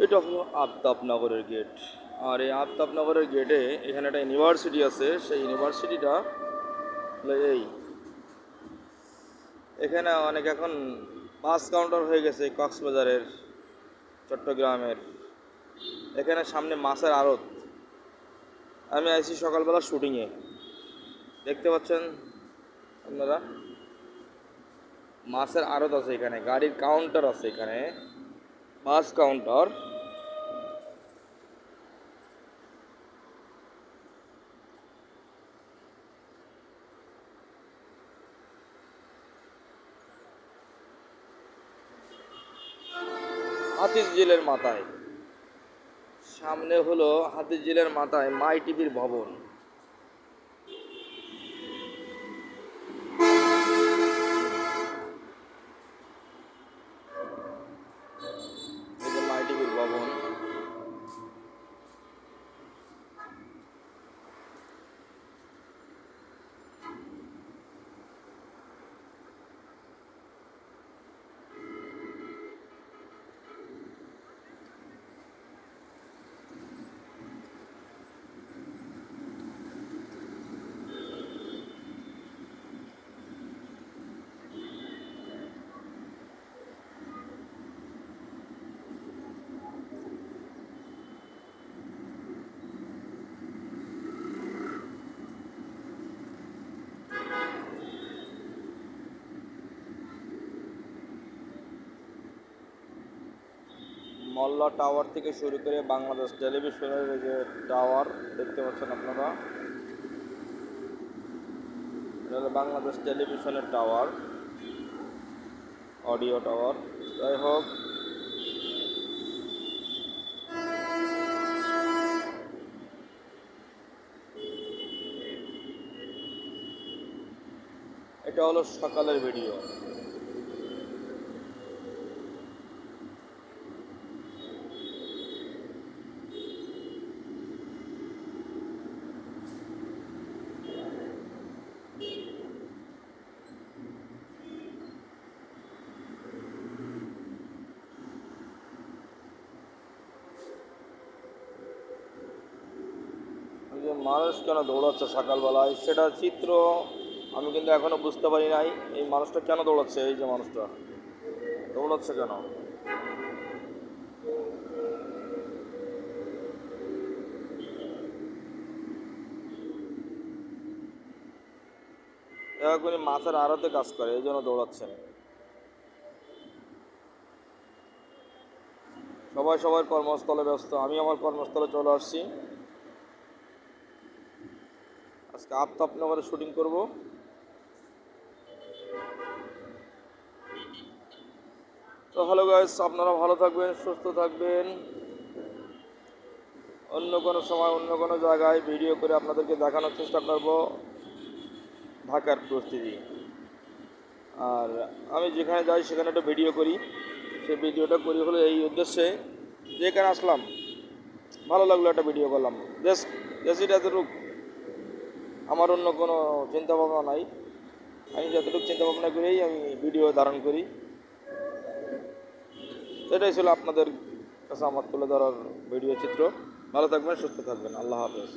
এটা হলো আফতাবনগরের গেট। আর এই আফতাবনগরের গেটে এখানে একটা ইউনিভার্সিটি আছে। সেই ইউনিভার্সিটিটা হলো এই, এখানে অনেক এখন বাস কাউন্টার হয়ে গেছে কক্সবাজারের, চট্টগ্রামের। এখানে সামনে মাছের আড়ত। আমি আইছি সকালবেলা শুটিংয়ে, দেখতে পাচ্ছেন আপনারা, মাছের আড়ত আছে এখানে, গাড়ির কাউন্টার আছে এখানে, বাস কাউন্টার। হাতির ঝিলের মাথায়, সামনে হলো হাতির ঝিলের মাথায় মাই টিভির ভবন। এই যে মাই টিভির ভবন। মল্লা টাওয়ার থেকে শুরু করে বাংলাদেশ টেলিভিশনের যে টাওয়ার দেখতে পাচ্ছেন আপনারা, এটা হলো বাংলাদেশ টেলিভিশনের টাওয়ার, অডিও টাওয়ার। যাই হোক, এটা হলো সকালের ভিডিও। যে মানুষ কেন দৌড়াচ্ছে সকালবেলায়, সেটা চিত্র আমি কিন্তু এখনো বুঝতে পারি নাই। এই মানুষটা কেন দৌড়াচ্ছে, এই যে মানুষটা দৌড়াচ্ছে কেন? এখনই মাছের আড়তে কাজ করে, এই জন্য দৌড়াচ্ছেন। সবাই সবার কর্মস্থলে ব্যস্ত, আমি আমার কর্মস্থলে চলে আসছি। আজকে আফতাবনগরে শুটিং করব। তো হ্যালো গাইস, আপনারা ভালো থাকবেন, সুস্থ থাকবেন। অন্য কোনো সময় অন্য কোনো জায়গায় ভিডিও করে আপনাদেরকে দেখানোর চেষ্টা করব ঢাকার পরিস্থিতি। আর আমি যেখানে যাই সেখানে একটা ভিডিও করি। সেই ভিডিওটা করি হলো এই উদ্দেশ্যে, যেখানে আসলাম ভালো লাগলো একটা ভিডিও করলাম, জাস্ট জাস্ট এতটুকু। আমার অন্য কোনো চিন্তাভাবনা নাই। আমি যতটুকু চিন্তাভাবনা করেই আমি ভিডিও ধারণ করি। এটাই ছিল আপনাদের কাছে আমার তুলে ধরার ভিডিও চিত্র। ভালো থাকবেন, সুস্থ থাকবেন, আল্লাহ হাফেজ।